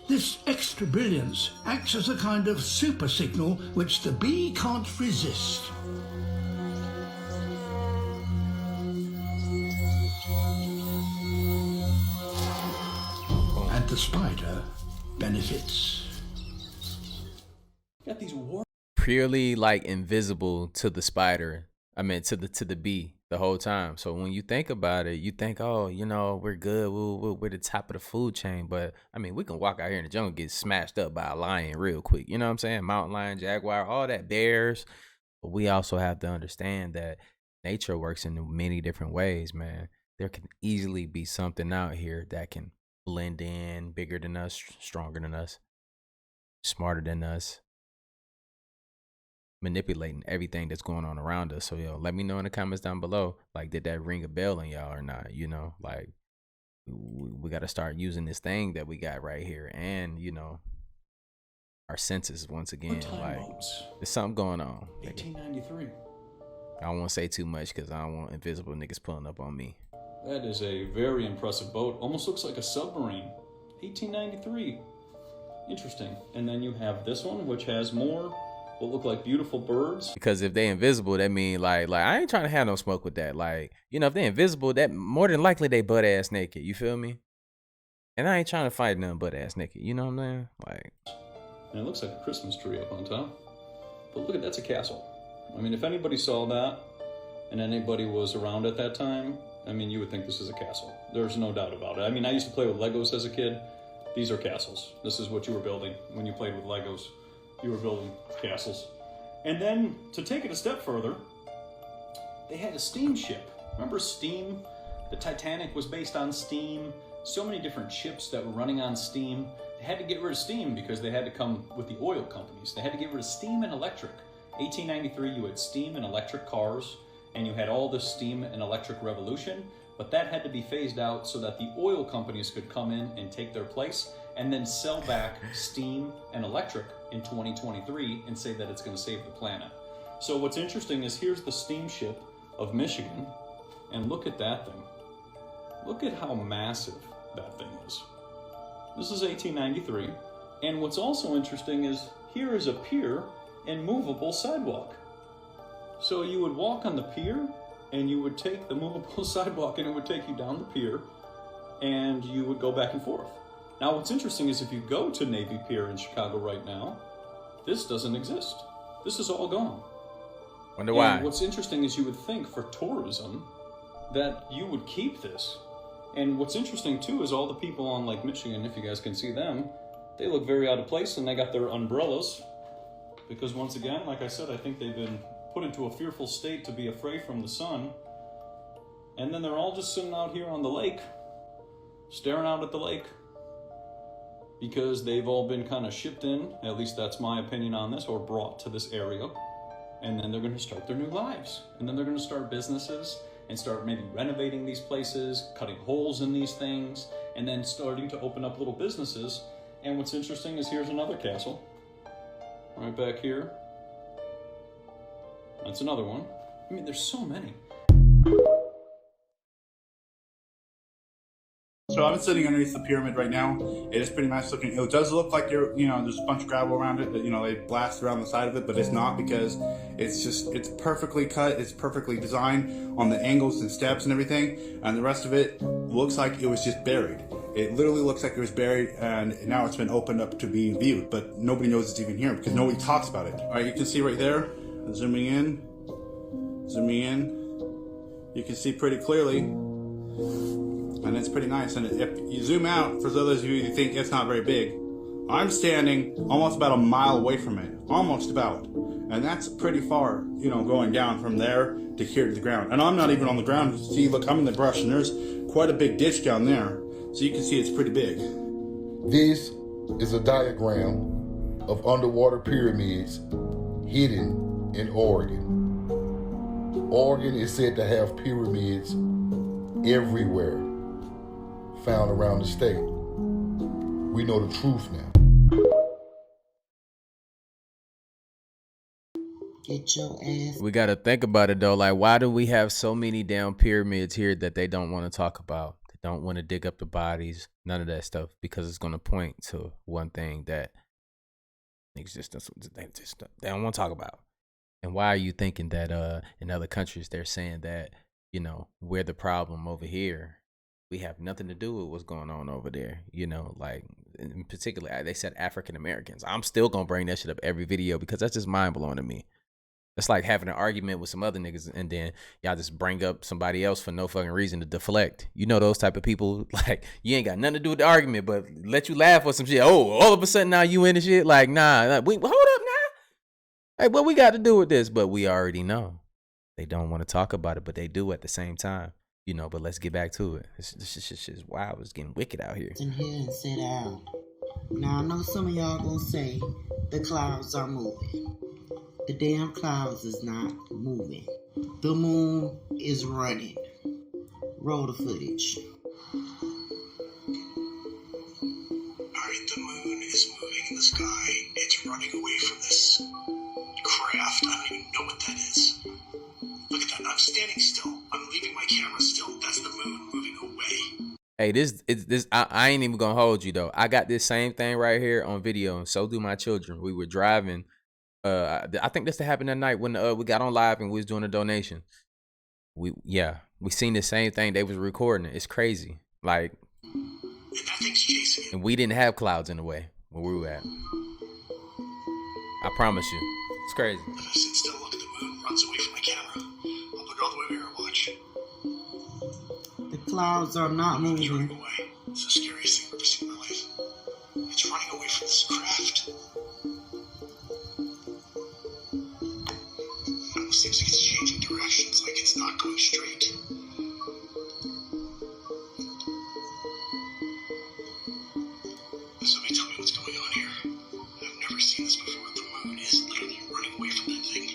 This extra brilliance acts as a kind of super signal which the bee can't resist. And the spider benefits. Got these war Purely like invisible to the spider. I mean to the bee the whole time. So when you think about it, you think, oh, you know, we're good. We're the top of the food chain. But I mean, we can walk out here in the jungle and get smashed up by a lion real quick. You know what I'm saying? Mountain lion, jaguar, all that, bears. But we also have to understand that nature works in many different ways, man. There can easily be something out here that can blend in, bigger than us, stronger than us, smarter than us, manipulating everything that's going on around us. So yo, let me know in the comments down below, like, did that ring a bell in y'all or not? You know, like, we got to start using this thing that we got right here, and you know, our senses once again. Like, there's something going on. 1893. I don't want to say too much because I don't want invisible niggas pulling up on me. That is a very impressive boat. Almost looks like a submarine. 1893. Interesting. And then you have this one, which has more what look like beautiful birds. Because if they invisible, that mean like I ain't trying to have no smoke with that. Like, you know, if they invisible, that more than likely they butt ass naked. You feel me? And I ain't trying to fight nothing butt ass naked. You know what I'm saying? Like, and it looks like a Christmas tree up on top. But look at that's a castle. I mean, if anybody saw that and anybody was around at that time, I mean, you would think this is a castle. There's no doubt about it. I mean, I used to play with Legos as a kid. These are castles. This is what you were building when you played with Legos. You were building castles. And then, to take it a step further, they had a steamship. Remember steam? The Titanic was based on steam. So many different ships that were running on steam. They had to get rid of steam because they had to come with the oil companies. They had to get rid of steam and electric. 1893, you had steam and electric cars, and you had all the steam and electric revolution, but that had to be phased out so that the oil companies could come in and take their place and then sell back steam and electric in 2023 and say that it's going to save the planet. So what's interesting is here's the steamship of Michigan, and look at that thing. Look at how massive that thing is. This is 1893, and what's also interesting is here is a pier and movable sidewalk. So you would walk on the pier, and you would take the movable sidewalk, and it would take you down the pier, and you would go back and forth. Now, what's interesting is if you go to Navy Pier in Chicago right now, this doesn't exist. This is all gone. Wonder why. And what's interesting is you would think for tourism that you would keep this. And what's interesting too is all the people on Lake Michigan, if you guys can see them, they look very out of place, and they got their umbrellas. Because once again, like I said, I think they've been put into a fearful state to be afraid from the sun. And then they're all just sitting out here on the lake, staring out at the lake, because they've all been kind of shipped in, at least that's my opinion on this, or brought to this area. And then they're going to start their new lives. And then they're going to start businesses and start maybe renovating these places, cutting holes in these things, and then starting to open up little businesses. And what's interesting is here's another castle right back here. That's another one. I mean, there's so many. So I'm sitting underneath the pyramid right now. It is pretty nice looking. It does look like there's a bunch of gravel around it that, they blast around the side of it, but it's not, because it's perfectly cut. It's perfectly designed on the angles and steps and everything. And the rest of it looks like it was just buried. It literally looks like it was buried, and now it's been opened up to being viewed, but nobody knows it's even here because nobody talks about it. All right, you can see right there, zooming in, You can see pretty clearly, and it's pretty nice. And if you zoom out, for those of you who think it's not very big, I'm standing almost about a mile away from it, almost about. And that's pretty far, you know, going down from there to here to the ground. And I'm not even on the ground. See, look, I'm in the brush, and there's quite a big ditch down there. So you can see it's pretty big. This is a diagram of underwater pyramids hidden in Oregon. Oregon is said to have pyramids everywhere found around the state. We know the truth now. Get your ass. We got to think about it though. Like, why do we have so many damn pyramids here that they don't want to talk about? They don't want to dig up the bodies, none of that stuff, because it's going to point to one thing that existence they don't want to talk about. And why are you thinking that in other countries they're saying that, you know, we're the problem over here? We have nothing to do with what's going on over there. You know, like in particular, they said African Americans. I'm still going to bring that shit up every video because that's just mind blowing to me. It's like having an argument with some other niggas and then y'all just bring up somebody else for no fucking reason to deflect. You know those type of people, like, you ain't got nothing to do with the argument, but let you laugh or some shit. Oh, all of a sudden now you in the shit? Like, nah, we hold up now. Hey, what we got to do with this? But we already know. They don't want to talk about it, but they do at the same time. You know, but let's get back to it. This shit is wild. It's getting wicked out here. In here and sit down. Now, I know some of y'all gonna say the clouds are moving. The damn clouds is not moving. The moon is running. Roll the footage. Alright, the moon is moving in the sky. It's running away from this craft. I don't even know what that is. Look at that. I'm standing still. I'm leaving my camera still. That's the moon moving away. Hey, this I ain't even gonna hold you though. I got this same thing right here on video, and so do my children. We were driving. I think this happened that night when we got on live and we was doing a donation. We seen the same thing. They was recording it. It's crazy. Like, and that thing's chasing it. And we didn't have clouds in the way where we were at. I promise you, it's crazy. If I sit still, look at the moon, runs away from my camera. I'll put it all the way over here and watch. The clouds are not moving. Running away. It's the scariest thing I've ever seen in my life. It's running away from this craft. It seems like it's changing directions, like it's not going straight. Somebody tell me what's going on here. I've never seen this before. The moon is literally running away from that thing.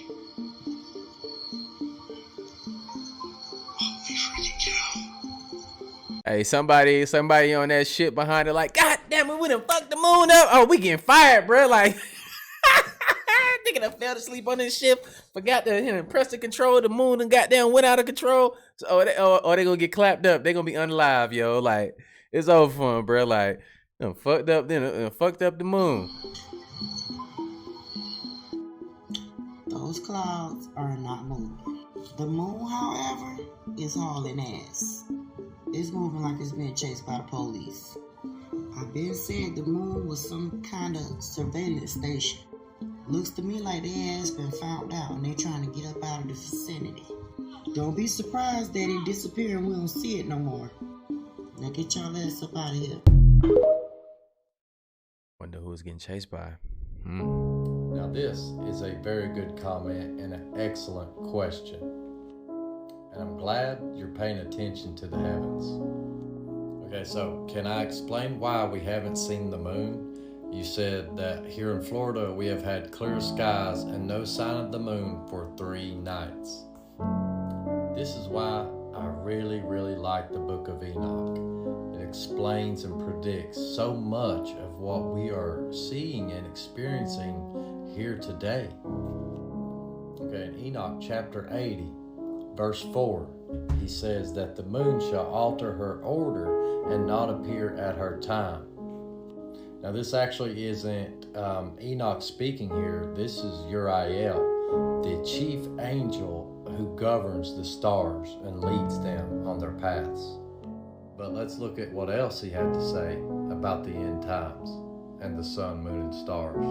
Holy freaking cow. Hey, somebody on that shit behind it, like, God damn it, we done fucked the moon up. Oh, we getting fired, bro. Like, nigga done fell asleep on this ship, forgot to press the control, the moon and goddamn went out of control. So, they gonna get clapped up. They gonna be unalive, yo. Like, it's over for them, bro. Like, fucked up the moon. Those clouds are not moving. The moon, however, is hauling ass. It's moving like it's being chased by the police. I've been said the moon was some kind of surveillance station. Looks to me like their ass been found out and they trying to get up out of the vicinity. Don't be surprised that it disappeared and we don't see it no more. Now get y'all ass up out of here. Wonder who's getting chased by. Now this is a very good comment and an excellent question. And I'm glad you're paying attention to the heavens. Okay, so can I explain why we haven't seen the moon? You said that here in Florida we have had clear skies and no sign of the moon for 3 nights. This is why I really, really like the book of Enoch. It explains and predicts so much of what we are seeing and experiencing here today. Okay, in Enoch chapter 80, verse 4, he says that the moon shall alter her order and not appear at her time. Now this actually isn't Enoch speaking here. This is Uriel, the chief angel who governs the stars and leads them on their paths. But let's look at what else he had to say about the end times and the sun, moon, and stars.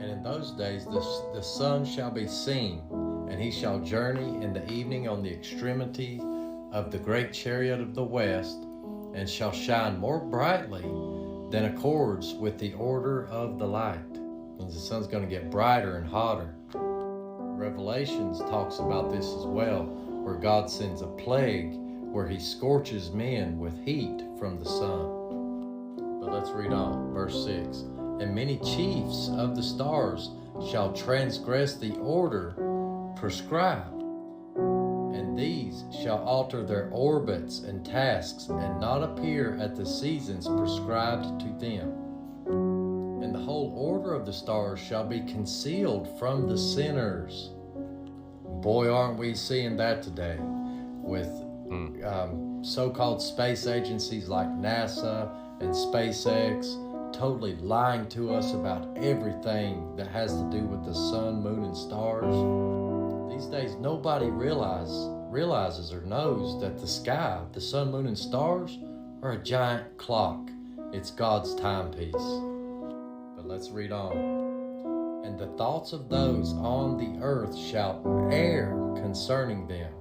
And in those days the sun shall be seen And he shall journey in the evening on the extremity of the great chariot of the west, and shall shine more brightly than accords with the order of the light. Means the sun's going to get brighter and hotter. Revelations talks about this as well, where God sends a plague where he scorches men with heat from the sun. But let's read on, verse 6. And many chiefs of the stars shall transgress the order prescribed, and these shall alter their orbits and tasks, and not appear at the seasons prescribed to them. And the whole order of the stars shall be concealed from the sinners. Boy, aren't we seeing that today with so-called space agencies like NASA and SpaceX totally lying to us about everything that has to do with the sun, moon, and stars. These days, nobody realizes or knows that the sky, the sun, moon, and stars are a giant clock. It's God's timepiece. But let's read on. And the thoughts of those on the earth shall err concerning them.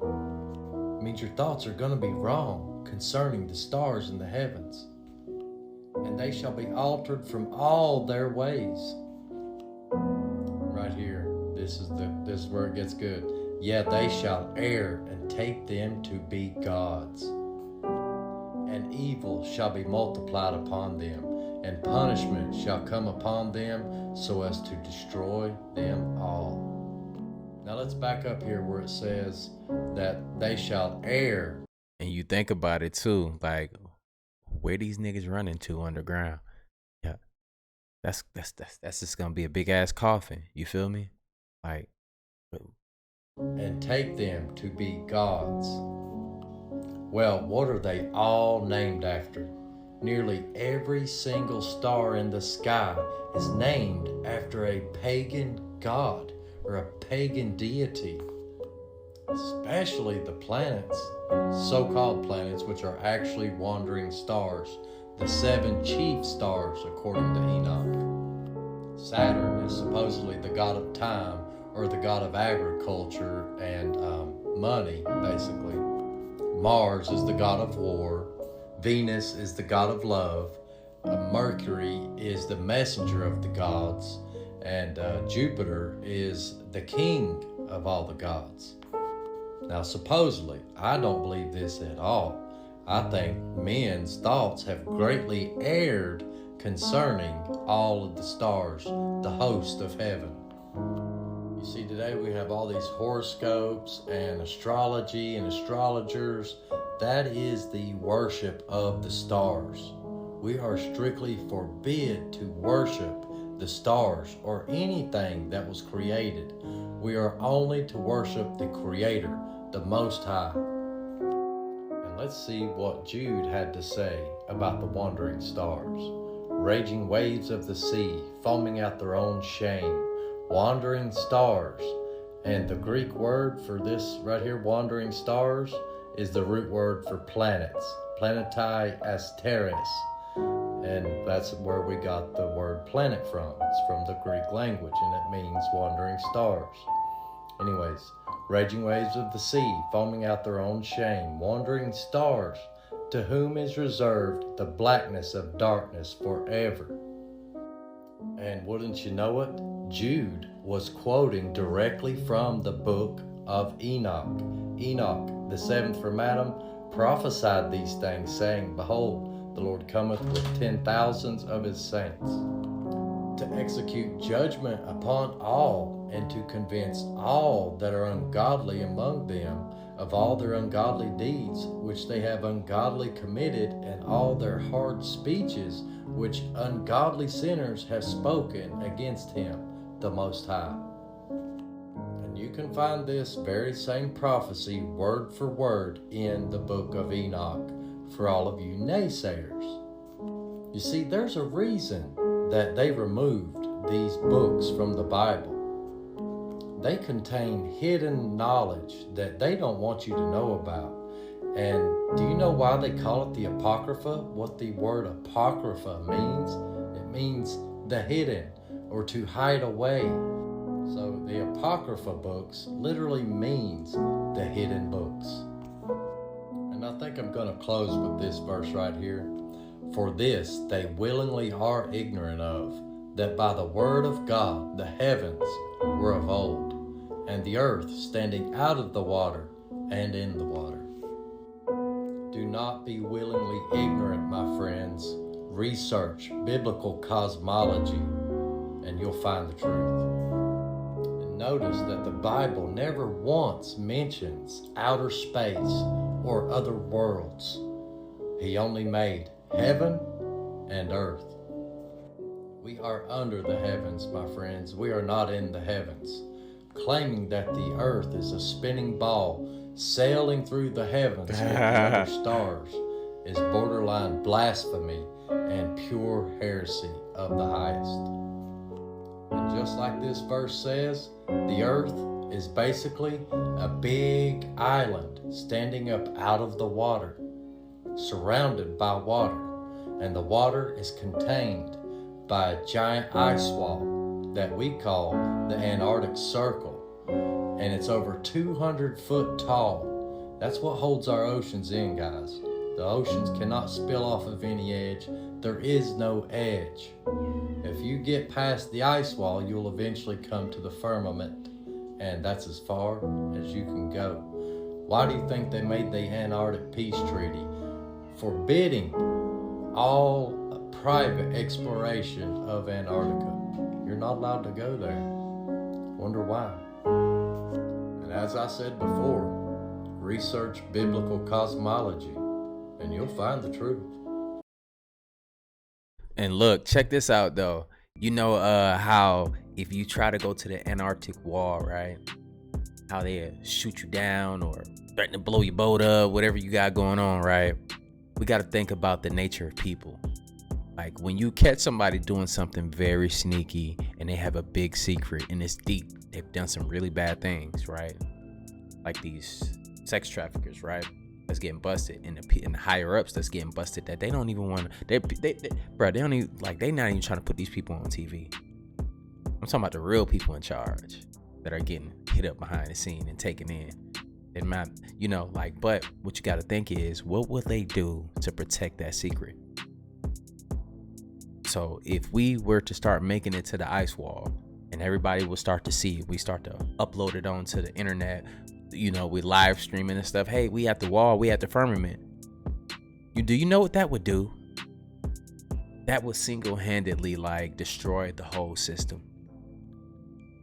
It means your thoughts are going to be wrong concerning the stars in the heavens. And they shall be altered from all their ways. Right here, this is where it gets good. Yeah, they shall err and take them to be gods. And evil shall be multiplied upon them, and punishment shall come upon them so as to destroy them all. Now let's back up here where it says that they shall err. And you think about it too, like where these niggas running to underground? Yeah, that's just gonna be a big ass coffin. You feel me? Like, and take them to be gods. Well, what are they all named after? Nearly every single star in the sky is named after a pagan god or a pagan deity. Especially the planets, so-called planets, which are actually wandering stars, the 7 chief stars according to Enoch. Saturn is supposedly the god of time, or the god of agriculture and money, basically. Mars is the god of war. Venus is the god of love. Mercury is the messenger of the gods. And Jupiter is the king of all the gods. Now, supposedly, I don't believe this at all. I think men's thoughts have greatly erred concerning all of the stars, the host of heaven. You see, today we have all these horoscopes and astrology and astrologers. That is the worship of the stars. We are strictly forbid to worship the stars or anything that was created. We are only to worship the Creator, the Most High. And let's see what Jude had to say about the wandering stars. Raging waves of the sea, foaming out their own shame. Wandering stars. And the Greek word for this right here, wandering stars, is the root word for planets. Planetai asteres. And that's where we got the word planet from. It's from the Greek language, and it means wandering stars. Anyways, raging waves of the sea, foaming out their own shame, wandering stars, to whom is reserved the blackness of darkness forever. And wouldn't you know it, Jude was quoting directly from the book of Enoch. Enoch, the 7th from Adam, prophesied these things, saying, Behold, the Lord cometh with 10,000s of his saints, to execute judgment upon all, and to convince all that are ungodly among them of all their ungodly deeds which they have ungodly committed, and all their hard speeches which ungodly sinners have spoken against him, the Most High. And you can find this very same prophecy word for word in the book of Enoch for all of you naysayers. You see, there's a reason that they removed these books from the Bible. They contain hidden knowledge that they don't want you to know about. And do you know why they call it the Apocrypha? What the word Apocrypha means? It means the hidden, or to hide away. So the Apocrypha books literally means the hidden books. And I think I'm going to close with this verse right here. For this they willingly are ignorant of, that by the word of God the heavens were of old, and the earth standing out of the water and in the water. Do not be willingly ignorant, my friends. Research biblical cosmology, and you'll find the truth. And notice that the Bible never once mentions outer space or other worlds. He only made heaven and earth. We are under the heavens, my friends. We are not in the heavens. Claiming that the earth is a spinning ball sailing through the heavens with the other stars is borderline blasphemy and pure heresy of the highest. And just like this verse says, the earth is basically a big island standing up out of the water, surrounded by water, and the water is contained by a giant ice wall that we call the Antarctic Circle. And it's over 200 foot tall. That's what holds our oceans in, guys. The oceans cannot spill off of any edge. There is no edge. If you get past the ice wall, you'll eventually come to the firmament. And that's as far as you can go. Why do you think they made the Antarctic Peace Treaty? Forbidding all private exploration of Antarctica. You're not allowed to go there. Wonder why? And as I said before, research biblical cosmology and you'll find the truth. And look, check this out though. You know how if you try to go to the Antarctic wall, right? How they shoot you down or threaten to blow your boat up, whatever you got going on, right? We got to think about the nature of people. Like when you catch somebody doing something very sneaky and they have a big secret and it's deep, they've done some really bad things, right? Like these sex traffickers, right? That's getting busted, and the higher ups that's getting busted that they don't even want to. They don't even like. They not even trying to put these people on TV. I'm talking about the real people in charge that are getting hit up behind the scene and taken in. It might, you know, like. But what you got to think is, what will they do to protect that secret? So if we were to start making it to the ice wall, and everybody will start to see it, we start to upload it onto the internet. You know, we live streaming and stuff. Hey, we at the wall, we at the firmament. Do you know what that would do? That would single-handedly like destroy the whole system.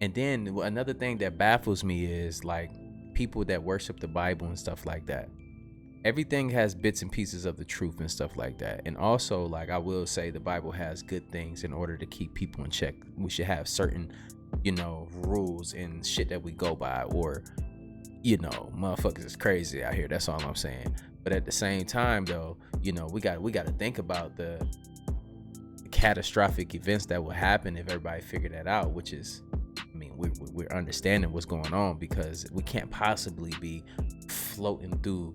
And then another thing that baffles me is like people that worship the Bible and stuff like that. Everything has bits and pieces of the truth and stuff like that. And also, like I will say, the Bible has good things in order to keep people in check. We should have certain, you know, rules and shit that we go by, or you know, motherfuckers is crazy out here. That's all I'm saying. But at the same time, though, you know, we got to think about the catastrophic events that will happen if everybody figured that out. Which is, I mean, we're understanding what's going on, because we can't possibly be floating through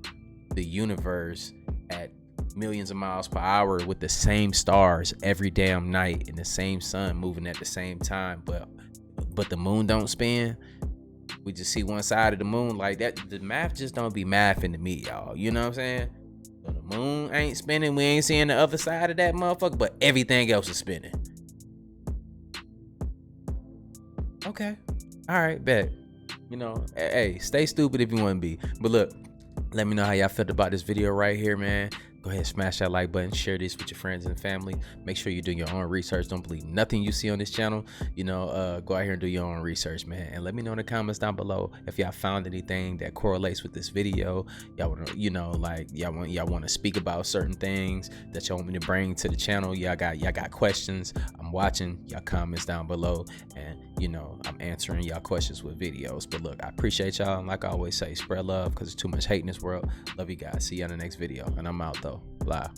the universe at millions of miles per hour with the same stars every damn night and the same sun moving at the same time, but the moon don't spin. We just see one side of the moon like that. The math just don't be mathing to me, y'all. You know what I'm saying? So the moon ain't spinning. We ain't seeing the other side of that motherfucker, but everything else is spinning. Okay. All right, bet. You know, hey, stay stupid if you want to be. But look, let me know how y'all felt about this video right here, man. Go ahead and smash that like button, share this with your friends and family. Make sure you're doing your own research. Don't believe nothing you see on this channel. You know, go out here and do your own research, man. And let me know in the comments down below if y'all found anything that correlates with this video. Y'all want to, you know, like y'all want to speak about certain things that y'all want me to bring to the channel. Y'all got questions. I'm watching y'all comments down below, and you know, I'm answering y'all questions with videos. But look, I appreciate y'all, and like I always say, spread love, because there's too much hate in this world. Love you guys. See you on the next video, and I'm out though. Bye.